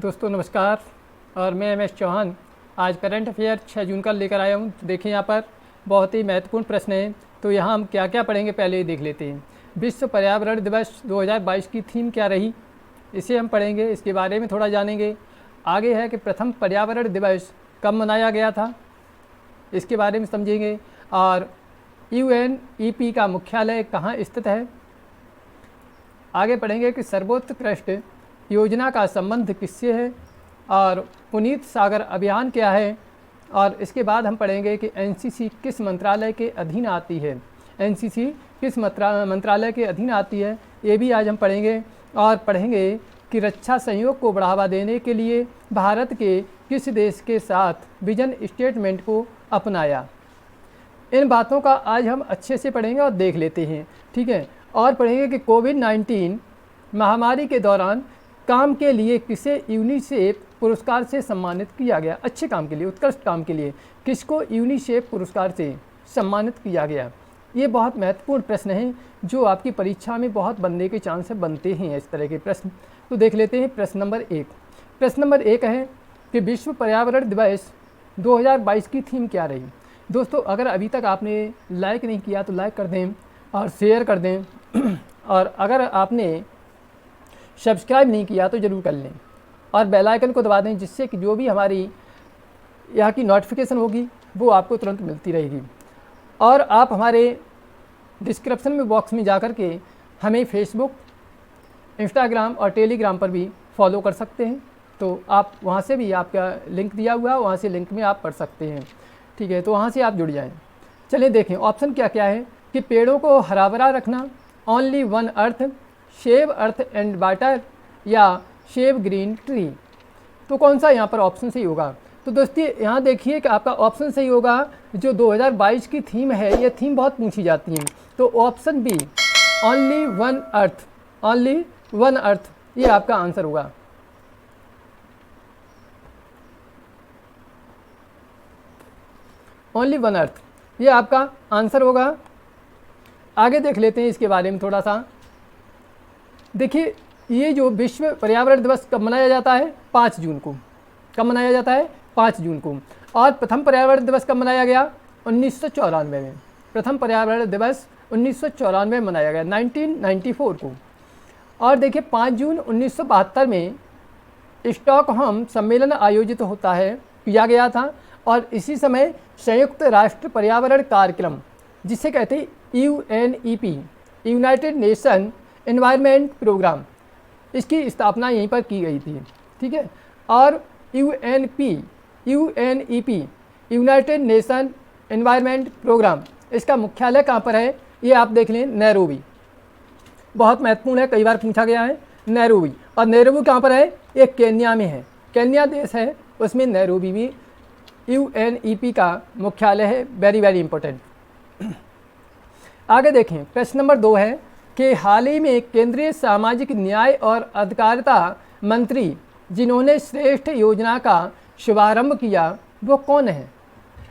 दोस्तों नमस्कार। और मैं एम एस चौहान आज करंट अफेयर 6 जून का लेकर आया हूँ। देखिए यहाँ पर बहुत ही महत्वपूर्ण प्रश्न है। तो यहाँ हम क्या क्या पढ़ेंगे पहले ही देख लेते हैं। विश्व पर्यावरण दिवस 2022 की थीम क्या रही, इसे हम पढ़ेंगे, इसके बारे में थोड़ा जानेंगे। आगे है कि प्रथम पर्यावरण दिवस कब मनाया गया था, इसके बारे में समझेंगे। और UNEP का मुख्यालय कहाँ स्थित है। आगे पढ़ेंगे कि सर्वोत्कृष्ट योजना का संबंध किससे है और पुनीत सागर अभियान क्या है। और इसके बाद हम पढ़ेंगे कि NCC किस मंत्रालय के अधीन आती है। NCC किस मंत्रालय के अधीन आती है, ये भी आज हम पढ़ेंगे। और पढ़ेंगे कि रक्षा सहयोग को बढ़ावा देने के लिए भारत के किस देश के साथ विजन स्टेटमेंट को अपनाया। इन बातों का आज हम अच्छे से पढ़ेंगे और देख लेते हैं, ठीक है। और पढ़ेंगे कि कोविड-19 महामारी के दौरान काम के लिए किसे यूनिसेफ पुरस्कार से सम्मानित किया गया। अच्छे काम के लिए, उत्कृष्ट काम के लिए किसको यूनिसेफ पुरस्कार से सम्मानित किया गया। ये बहुत महत्वपूर्ण प्रश्न हैं जो आपकी परीक्षा में बहुत बनने के चांस बनते हैं इस तरह के प्रश्न। तो देख लेते हैं प्रश्न नंबर 1। प्रश्न नंबर 1 है कि विश्व पर्यावरण दिवस 2022 की थीम क्या रही। दोस्तों अगर अभी तक आपने लाइक नहीं किया तो लाइक कर दें और शेयर कर दें और अगर आपने सब्सक्राइब नहीं किया तो ज़रूर कर लें और बेल आइकन को दबा दें, जिससे कि जो भी हमारी यहाँ की नोटिफिकेशन होगी वो आपको तुरंत मिलती रहेगी। और आप हमारे डिस्क्रिप्शन में बॉक्स में जा कर के हमें फेसबुक, इंस्टाग्राम और टेलीग्राम पर भी फॉलो कर सकते हैं। तो आप वहाँ से भी, आपका लिंक दिया हुआ है, वहाँ से लिंक में आप पढ़ सकते हैं, ठीक है। तो वहाँ से आप जुड़ जाएँ। चलिए देखें ऑप्शन क्या क्या है कि पेड़ों को हरा भरा रखना, only one earth, save earth and water या सेव ग्रीन ट्री। तो कौन सा यहाँ पर ऑप्शन सही होगा। तो दोस्तों यहाँ देखिए कि आपका ऑप्शन सही होगा जो 2022 की थीम है। ये थीम बहुत पूछी जाती है। तो option B only one earth, only one earth, ये आपका आंसर होगा। ओनली वन अर्थ ये आपका आंसर होगा। आगे देख लेते हैं इसके बारे में थोड़ा सा। देखिए ये जो विश्व पर्यावरण दिवस कब मनाया जाता है, 5 जून को। कब मनाया जाता है, 5 जून को। और प्रथम पर्यावरण दिवस कब मनाया गया, 1994 में। प्रथम पर्यावरण दिवस 1994 में मनाया गया, 1994 को। और देखिए 5 जून 1972 में स्टॉकहोम सम्मेलन आयोजित होता है, किया गया था। और इसी समय संयुक्त राष्ट्र पर्यावरण कार्यक्रम, जिसे कहते हैं UNEP, united nation environment programme, इसकी स्थापना यहीं पर की गई थी, ठीक है। और UNEP united nation environment programme, इसका मुख्यालय कहाँ पर है, ये आप देख लें, नैरोबी। बहुत महत्वपूर्ण है, कई बार पूछा गया है, नैरोबी। और नैरोबी कहाँ पर है, ये केन्या में है। केन्या देश है, उसमें नैरोबी भी UNEP का मुख्यालय है। Very very important. आगे देखें प्रश्न नंबर 2 है कि हाल ही में केंद्रीय सामाजिक न्याय और अधिकारिता मंत्री जिन्होंने श्रेष्ठ योजना का शुभारंभ किया वो कौन है।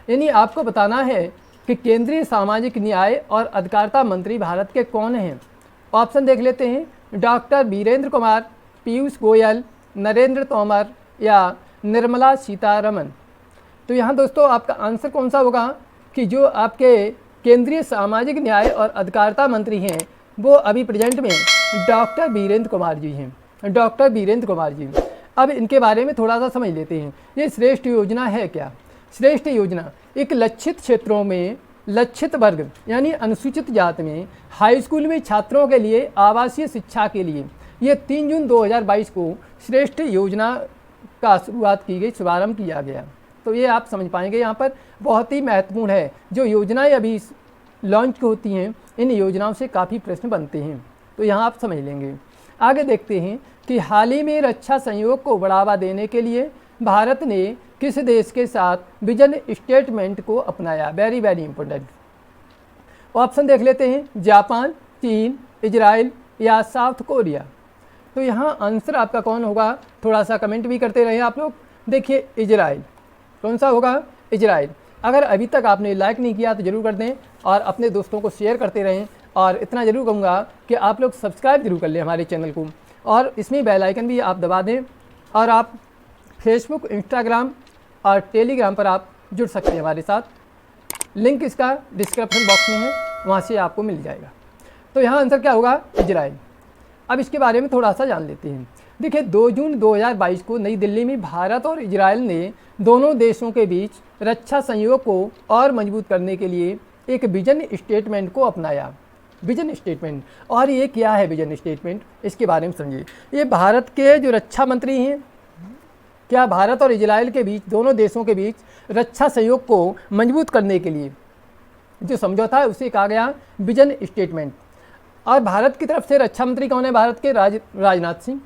यानी आपको बताना है कि केंद्रीय सामाजिक न्याय और अधिकारिता मंत्री भारत के कौन हैं। ऑप्शन देख लेते हैं, डॉक्टर वीरेंद्र कुमार, पीयूष गोयल, नरेंद्र तोमर या निर्मला सीतारमन। तो यहाँ दोस्तों आपका आंसर कौन सा होगा कि जो आपके केंद्रीय सामाजिक न्याय और अधिकारिता मंत्री हैं वो अभी प्रेजेंट में डॉक्टर वीरेंद्र कुमार जी हैं। डॉक्टर वीरेंद्र कुमार जी। अब इनके बारे में थोड़ा सा समझ लेते हैं। ये श्रेष्ठ योजना है क्या। श्रेष्ठ योजना एक लक्षित क्षेत्रों में लक्षित वर्ग यानी अनुसूचित जाति में हाई स्कूल में छात्रों के लिए आवासीय शिक्षा के लिए ये 3 जून 2022 को श्रेष्ठ योजना का शुरुआत की गई, शुभारंभ किया गया। तो ये आप समझ पाएंगे, यहाँ पर बहुत ही महत्वपूर्ण है। जो योजनाएं अभी लॉन्च होती हैं, इन योजनाओं से काफ़ी प्रश्न बनते हैं, तो यहाँ आप समझ लेंगे। आगे देखते हैं कि हाल ही में रक्षा सहयोग को बढ़ावा देने के लिए भारत ने किस देश के साथ विजन स्टेटमेंट को अपनाया। Very very important. ऑप्शन देख लेते हैं, जापान, चीन, इजराइल या साउथ कोरिया। तो यहाँ आंसर आपका कौन होगा, थोड़ा सा कमेंट भी करते रहे आप लोग। देखिए इजराइल, कौन सा होगा, इजराइल। अगर अभी तक आपने लाइक नहीं किया तो ज़रूर कर दें और अपने दोस्तों को शेयर करते रहें। और इतना ज़रूर कहूँगा कि आप लोग सब्सक्राइब जरूर कर लें हमारे चैनल को, और इसमें बेल आइकन भी आप दबा दें और आप फेसबुक, इंस्टाग्राम और टेलीग्राम पर आप जुड़ सकते हैं हमारे साथ। लिंक इसका डिस्क्रिप्शन बॉक्स में है, वहाँ से आपको मिल जाएगा। तो यहाँ आंसर क्या होगा? इजराइल। अब इसके बारे में थोड़ा सा जान लेते हैं। देखिए 2 जून 2022 को नई दिल्ली में भारत और इजराइल ने दोनों देशों के बीच रक्षा सहयोग को और मजबूत करने के लिए एक विजन स्टेटमेंट को अपनाया। विजन स्टेटमेंट, और ये क्या है विजन स्टेटमेंट, इसके बारे में समझिए। ये भारत के जो रक्षा मंत्री हैं, क्या भारत और इजराइल के बीच, दोनों देशों के बीच रक्षा सहयोग को मजबूत करने के लिए जो समझौता है उसे कहा गया विजन स्टेटमेंट। और भारत की तरफ से रक्षा मंत्री कौन है? भारत के राजनाथ सिंह।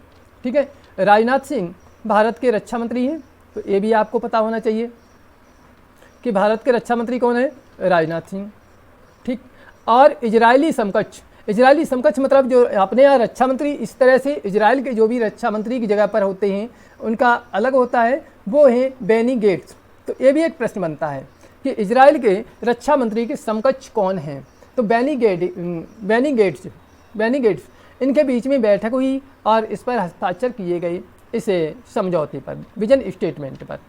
ठीक है, राजनाथ सिंह भारत के रक्षा मंत्री हैं, तो ये भी आपको पता होना चाहिए कि भारत के रक्षा मंत्री कौन है? राजनाथ सिंह। ठीक, और इजरायली समकक्ष मतलब जो अपने यहाँ रक्षा मंत्री, इस तरह से इजराइल के जो भी रक्षा मंत्री की जगह पर होते हैं उनका अलग होता है, वो हैं बेनी गेट्स। तो ये भी एक प्रश्न बनता है कि इजराइल के रक्षा मंत्री के समकक्ष कौन हैं? तो बेनी गेट्स इनके बीच में बैठक हुई और इस पर हस्ताक्षर किए गए, इसे समझौते पर, विजन स्टेटमेंट पर।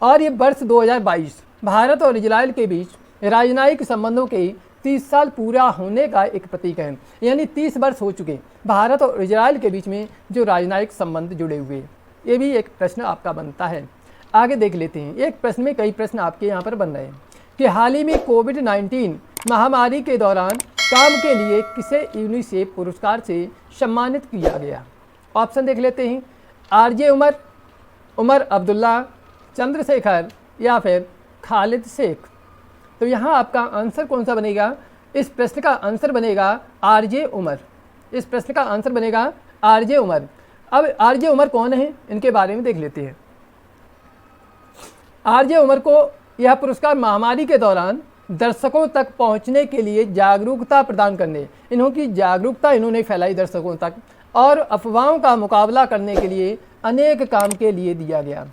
और ये वर्ष 2022 भारत और इजराइल के बीच राजनयिक संबंधों के 30 साल पूरा होने का एक प्रतीक है। यानी 30 वर्ष हो चुके भारत और इजराइल के बीच में जो राजनयिक संबंध जुड़े हुए। ये भी एक प्रश्न आपका बनता है। आगे देख लेते हैं, एक प्रश्न में कई प्रश्न आपके यहाँ पर बन रहे हैं कि हाल ही में कोविड-19 महामारी के दौरान काम के लिए किसे यूनिसेफ पुरस्कार से सम्मानित किया गया? ऑप्शन देख लेते हैं, आरजे उमर अब्दुल्ला, चंद्रशेखर या फिर खालिद शेख। तो यहाँ आपका आंसर कौन सा बनेगा? इस प्रश्न का आंसर बनेगा आरजे उमर। इस प्रश्न का आंसर बनेगा आरजे उमर। अब आरजे उमर कौन है, इनके बारे में देख लेते हैं। आरजे उमर को यह पुरस्कार महामारी के दौरान दर्शकों तक पहुंचने के लिए जागरूकता प्रदान करने, इन्होंने जागरूकता इन्होंने फैलाई दर्शकों तक, और अफवाहों का मुकाबला करने के लिए अनेक काम के लिए दिया गया।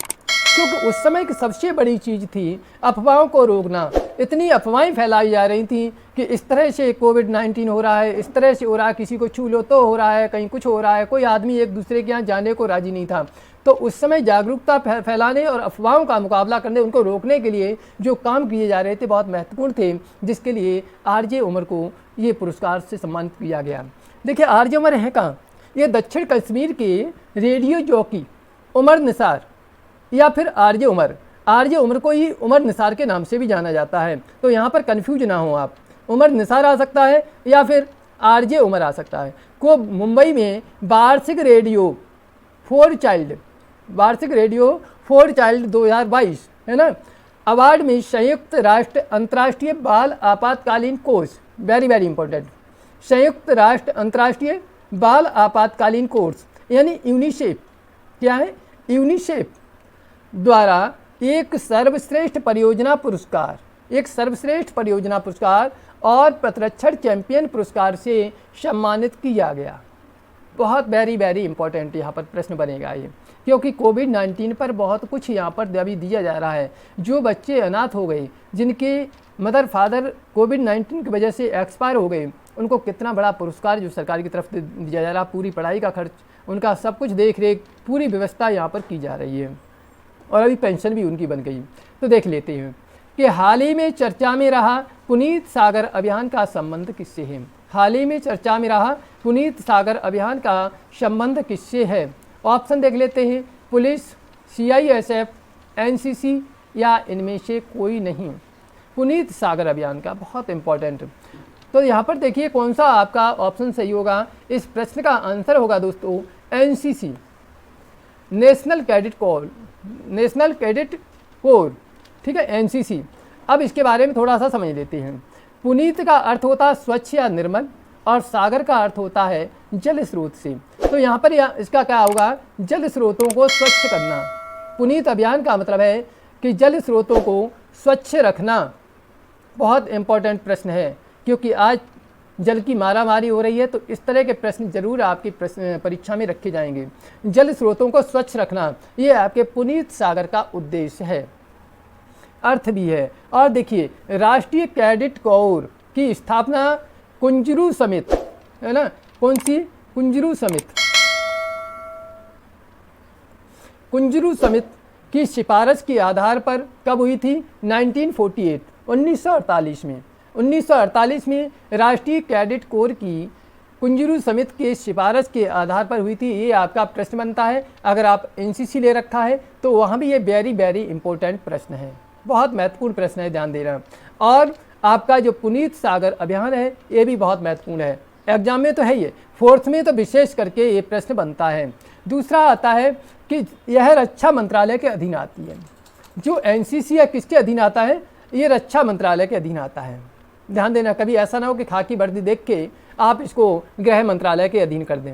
क्योंकि उस समय की सबसे बड़ी चीज़ थी अफवाहों को रोकना। इतनी अफवाहें फैलाई जा रही थी कि इस तरह से कोविड-19 हो रहा है, इस तरह से हो रहा है, किसी को छू लो तो हो रहा है, कहीं कुछ हो रहा है, कोई आदमी एक दूसरे के यहाँ जाने को राजी नहीं था। तो उस समय जागरूकता फैलाने और अफवाहों का मुकाबला करने, उनको रोकने के लिए जो काम किए जा रहे थे बहुत महत्वपूर्ण थे, जिसके लिए आरजे उमर को ये पुरस्कार से सम्मानित किया गया। देखिए आरजे उमर है कहाँ? ये दक्षिण कश्मीर के रेडियो जॉकी उमर निसार या फिर आरजे उमर को ही उमर निसार के नाम से भी जाना जाता है। तो यहाँ पर कन्फ्यूज ना हो आप, उमर निसार आ सकता है या फिर आरजे उमर आ सकता है। को मुंबई में वार्षिक रेडियो फॉर चाइल्ड 2022 है ना अवार्ड में संयुक्त राष्ट्र अंतर्राष्ट्रीय बाल आपातकालीन कोष, वेरी इंपॉर्टेंट, संयुक्त राष्ट्र अंतर्राष्ट्रीय बाल आपातकालीन कोष यानी यूनिसेफ, क्या है? यूनिसेफ द्वारा एक सर्वश्रेष्ठ परियोजना पुरस्कार और प्रतिरक्षण चैंपियन पुरस्कार से सम्मानित किया गया। बहुत वेरी इंपॉर्टेंट यहाँ पर प्रश्न बनेगा ये, क्योंकि कोविड-19 पर बहुत कुछ यहाँ पर अभी दिया जा रहा है। जो बच्चे अनाथ हो गए, जिनके मदर फादर कोविड-19 की वजह से एक्सपायर हो गए, उनको कितना बड़ा पुरस्कार जो सरकार की तरफ से दिया जा रहा, पूरी पढ़ाई का खर्च, उनका सब कुछ देख रेख, पूरी व्यवस्था यहाँ पर की जा रही है, और अभी पेंशन भी उनकी बन गई। तो देख लेते हैं कि हाल ही में चर्चा में रहा पुनीत सागर अभियान का संबंध किससे है? हाल ही में चर्चा में रहा पुनीत सागर अभियान का संबंध किससे है? ऑप्शन देख लेते हैं, पुलिस, CISF, NCC या इनमें से कोई नहीं। पुनीत सागर अभियान का बहुत इंपॉर्टेंट। तो यहाँ पर देखिए कौन सा आपका ऑप्शन सही होगा। इस प्रश्न का आंसर होगा दोस्तों NCC, नेशनल कैडेट कोर, ठीक है, NCC। अब इसके बारे में थोड़ा सा समझ लेते हैं। पुनीत का अर्थ होता है स्वच्छ या निर्मल, और सागर का अर्थ होता है जल स्रोत से। तो यहाँ पर इसका क्या होगा? जल स्रोतों को स्वच्छ करना। पुनीत अभियान का मतलब है कि जल स्रोतों को स्वच्छ रखना। बहुत इंपॉर्टेंट प्रश्न है, क्योंकि आज जल की मारामारी हो रही है, तो इस तरह के प्रश्न जरूर आपकी परीक्षा में रखे जाएंगे। जल स्रोतों को स्वच्छ रखना, ये आपके पुनीत सागर का उद्देश्य है, अर्थ भी है। और देखिए राष्ट्रीय कैडेट कोर की स्थापना कुंजरू समिति, है ना, कौन सी? कुंजरू समिति, कुंजरू समिति की सिफारिश के आधार पर कब हुई थी? 1948, 1948 में। 1948 में राष्ट्रीय कैडेट कोर की कुंजरू समिति के सिफारिश के आधार पर हुई थी। ये आपका प्रश्न बनता है। अगर आप एनसीसी ले रखा है तो वहाँ भी ये वेरी इंपॉर्टेंट प्रश्न है, बहुत महत्वपूर्ण प्रश्न है, ध्यान देना। और आपका जो पुनीत सागर अभियान है ये भी बहुत महत्वपूर्ण है, एग्जाम में तो है ये, फोर्थ में तो विशेष करके ये प्रश्न बनता है। दूसरा आता है कि यह रक्षा मंत्रालय के अधीन आती है। जो एनसीसी है किसके अधीन आता है? ये रक्षा मंत्रालय के अधीन आता है। ध्यान देना, कभी ऐसा ना हो कि खाकी वर्दी देख के आप इसको गृह मंत्रालय के अधीन कर दें।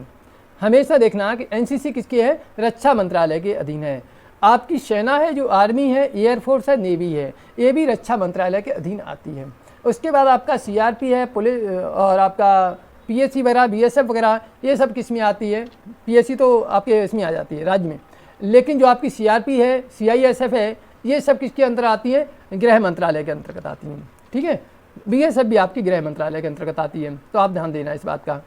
हमेशा देखना कि एनसीसी किसकी है? रक्षा मंत्रालय के अधीन है। आपकी सेना है, जो आर्मी है, एयरफोर्स है, नेवी है, ये भी रक्षा मंत्रालय के अधीन आती है। उसके बाद आपका सीआरपी है, पुलिस, और आपका पीएसी वगैरह, बीएसएफ वगैरह, ये सब किस में आती है? पीएसी तो आपके इसमें आ जाती है, राज्य में। लेकिन जो आपकी सीआरपी है, सीआईएसएफ है, ये सब किसके अंदर आती है? गृह मंत्रालय के अंतर्गत आती हैं। ठीक है, बीएसएफ भी आपकी गृह मंत्रालय के अंतर्गत आती है, तो आप ध्यान देना इस बात का।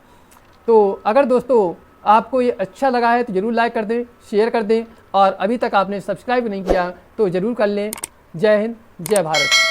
तो अगर दोस्तों आपको ये अच्छा लगा है तो ज़रूर लाइक कर दें, शेयर कर दें, और अभी तक आपने सब्सक्राइब नहीं किया तो ज़रूर कर लें। जय हिंद, जय भारत।